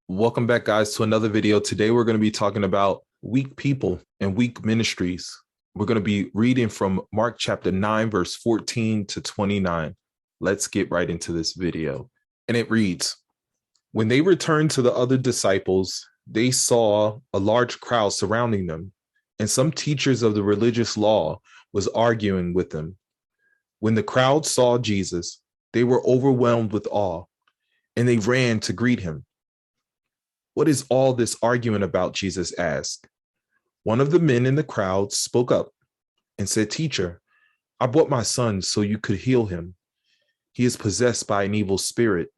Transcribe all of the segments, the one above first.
Welcome back, guys, to another video. Today, we're going to be talking about weak people and weak ministries. We're going to be reading from Mark chapter 9, verse 14 to 29. Let's get right into this video. And it reads, when they returned to the other disciples, they saw a large crowd surrounding them, and some teachers of the religious law was arguing with them. When the crowd saw Jesus, they were overwhelmed with awe, and they ran to greet him. What is all this arguing about? Jesus asked. One of the men in the crowd spoke up and said, Teacher, I brought my son so you could heal him. He is possessed by an evil spirit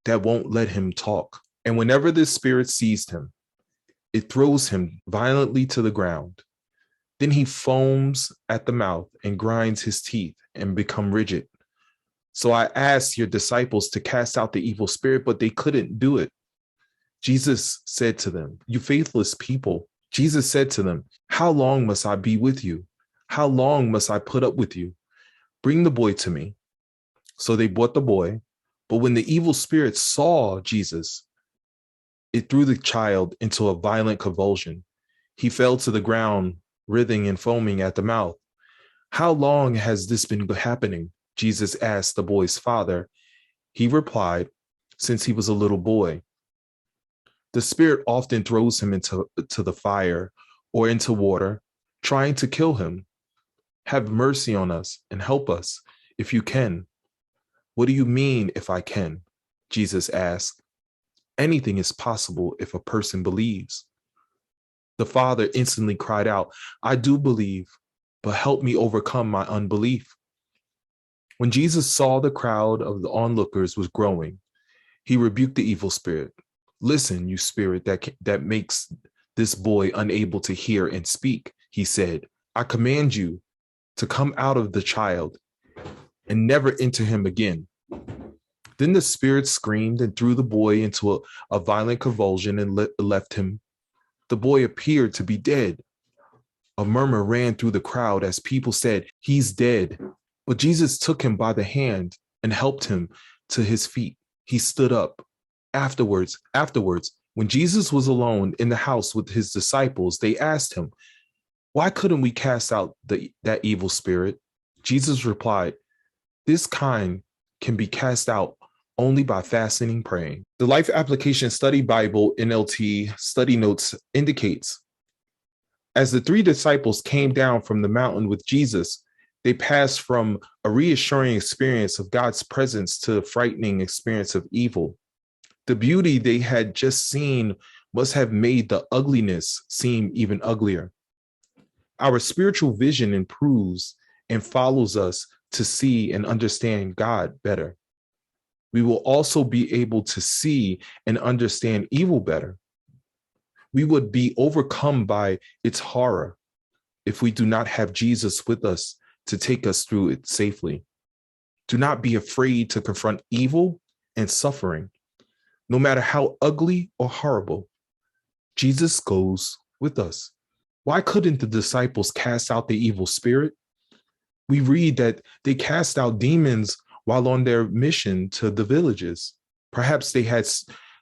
that won't let him talk. And whenever this spirit seized him, it throws him violently to the ground. Then he foams at the mouth and grinds his teeth and become rigid. So I asked your disciples to cast out the evil spirit, but they couldn't do it. Jesus said to them, you faithless people. Jesus said to them, how long must I be with you? How long must I put up with you? Bring the boy to me. So they brought the boy. But when the evil spirit saw Jesus, it threw the child into a violent convulsion. He fell to the ground, writhing and foaming at the mouth. How long has this been happening? Jesus asked the boy's father. He replied, since he was a little boy. The spirit often throws him into the fire or into water, trying to kill him. Have mercy on us and help us if you can. What do you mean, if I can? Jesus asked. Anything is possible if a person believes. The father instantly cried out, I do believe, but help me overcome my unbelief. When Jesus saw the crowd of the onlookers was growing, he rebuked the evil spirit. Listen, you spirit that makes this boy unable to hear and speak, he said, I command you to come out of the child and never enter him again. Then the spirit screamed and threw the boy into a violent convulsion and left him. The boy appeared to be dead. A murmur ran through the crowd as people said, he's dead. But Jesus took him by the hand and helped him to his feet. He stood up. Afterwards, when Jesus was alone in the house with his disciples, they asked him, why couldn't we cast out that evil spirit? Jesus replied, this kind can be cast out only by fasting and praying. The Life Application Study Bible NLT study notes indicates, as the three disciples came down from the mountain with Jesus, they passed from a reassuring experience of God's presence to a frightening experience of evil. The beauty they had just seen must have made the ugliness seem even uglier. Our spiritual vision improves and follows us to see and understand God better. We will also be able to see and understand evil better. We would be overcome by its horror if we do not have Jesus with us to take us through it safely. Do not be afraid to confront evil and suffering. No matter how ugly or horrible, Jesus goes with us. Why couldn't the disciples cast out the evil spirit? We read that they cast out demons while on their mission to the villages. Perhaps they had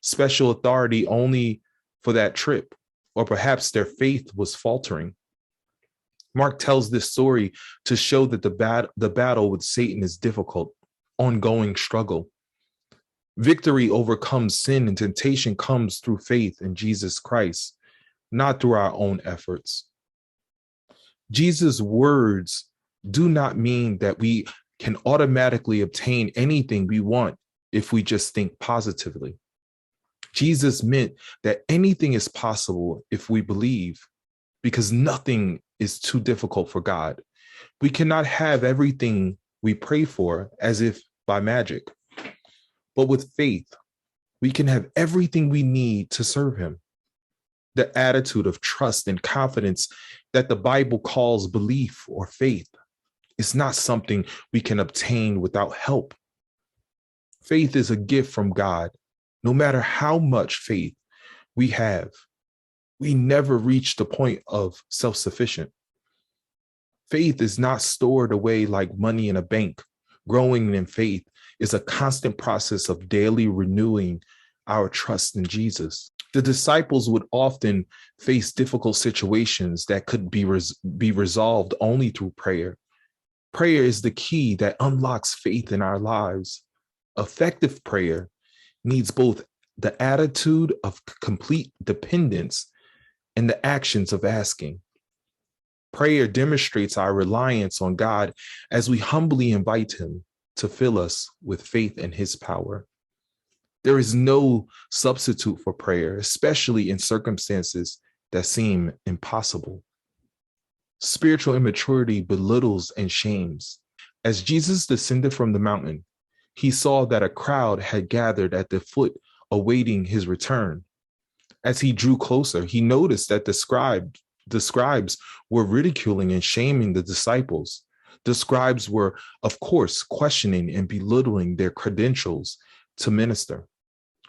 special authority only for that trip, or perhaps their faith was faltering. Mark tells this story to show that the battle with Satan is difficult, ongoing struggle. Victory overcomes sin and temptation comes through faith in Jesus Christ, not through our own efforts. Jesus' words do not mean that we can automatically obtain anything we want if we just think positively. Jesus meant that anything is possible if we believe, because nothing is too difficult for God. We cannot have everything we pray for as if by magic. But with faith, we can have everything we need to serve him. The attitude of trust and confidence that the Bible calls belief or faith is not something we can obtain without help. Faith is a gift from God. No matter how much faith we have, we never reach the point of self-sufficient. Faith is not stored away like money in a bank. Growing in faith is a constant process of daily renewing our trust in Jesus. The disciples would often face difficult situations that could be resolved only through prayer. Prayer is the key that unlocks faith in our lives. Effective prayer needs both the attitude of complete dependence and the actions of asking. Prayer demonstrates our reliance on God as we humbly invite Him to fill us with faith in His power. There is no substitute for prayer, especially in circumstances that seem impossible. Spiritual immaturity belittles and shames. As Jesus descended from the mountain, He saw that a crowd had gathered at the foot awaiting His return. As He drew closer, He noticed that the scribes were ridiculing and shaming the disciples. The scribes were, of course, questioning and belittling their credentials to minister.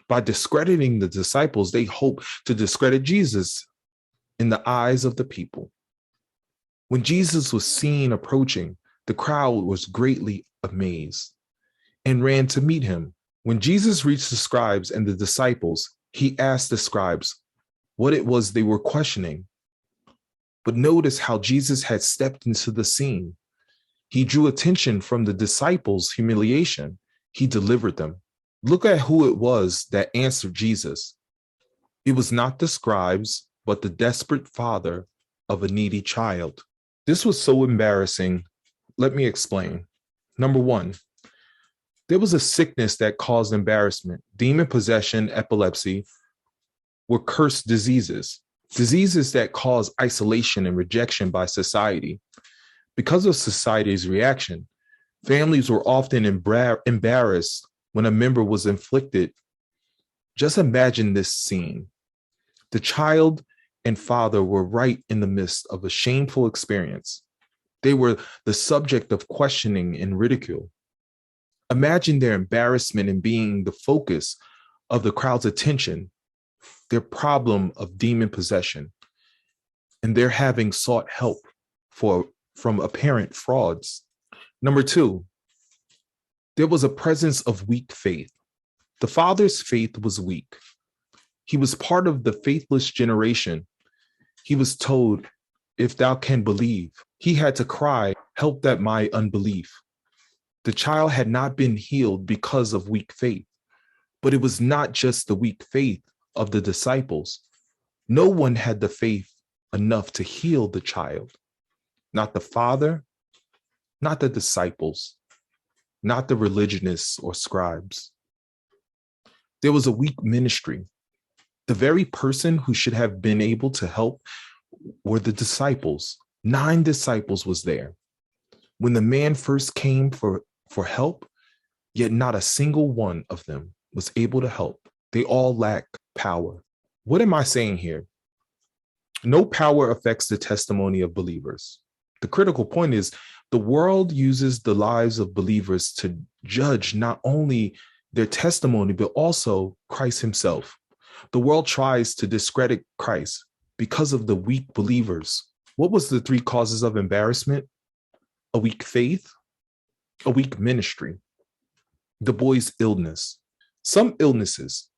By discrediting the disciples, they hoped to discredit Jesus in the eyes of the people. When Jesus was seen approaching, the crowd was greatly amazed and ran to meet Him. When Jesus reached the scribes and the disciples, He asked the scribes what it was they were questioning. But notice how Jesus had stepped into the scene. He drew attention from the disciples' humiliation. He delivered them. Look at who it was that answered Jesus. It was not the scribes, but the desperate father of a needy child. This was so embarrassing. Let me explain. Number one, there was a sickness that caused embarrassment. Demon possession, epilepsy were cursed diseases that cause isolation and rejection by society. Because of society's reaction, families were often embarrassed when a member was afflicted. Just imagine this scene. The child and father were right in the midst of a shameful experience. They were the subject of questioning and ridicule. Imagine their embarrassment in being the focus of the crowd's attention, their problem of demon possession, and their having sought help from apparent frauds. Number two, there was a presence of weak faith. The father's faith was weak. He was part of the faithless generation. He was told, if thou can believe. He had to cry, help that my unbelief. The child had not been healed because of weak faith, but it was not just the weak faith of the disciples. No one had the faith enough to heal the child. Not the father, not the disciples, not the religionists or scribes. There was a weak ministry. The very person who should have been able to help were the disciples. 9 disciples was there. When the man first came for help, yet not a single one of them was able to help. They all lack power. What am I saying here? No power affects the testimony of believers. The critical point is the world uses the lives of believers to judge not only their testimony, but also Christ Himself. The world tries to discredit Christ because of the weak believers. What was the 3 causes of embarrassment? A weak faith, a weak ministry, the boy's illness. Some illnesses,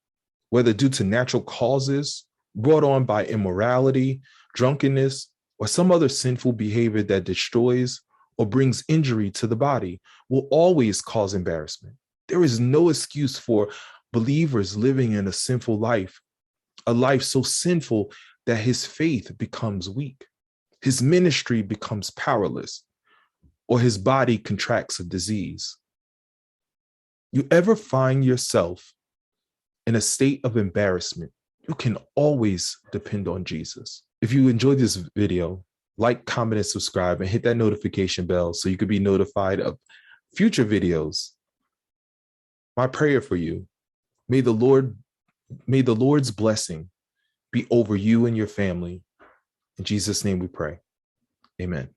whether due to natural causes, brought on by immorality, drunkenness, or some other sinful behavior that destroys or brings injury to the body, will always cause embarrassment. There is no excuse for believers living in a sinful life, a life so sinful that his faith becomes weak, his ministry becomes powerless, or his body contracts a disease. You ever find yourself in a state of embarrassment, you can always depend on Jesus. If you enjoyed this video, like, comment, and subscribe, and hit that notification bell so you can be notified of future videos. My prayer for you, may the Lord's blessing be over you and your family. In Jesus' name we pray. Amen.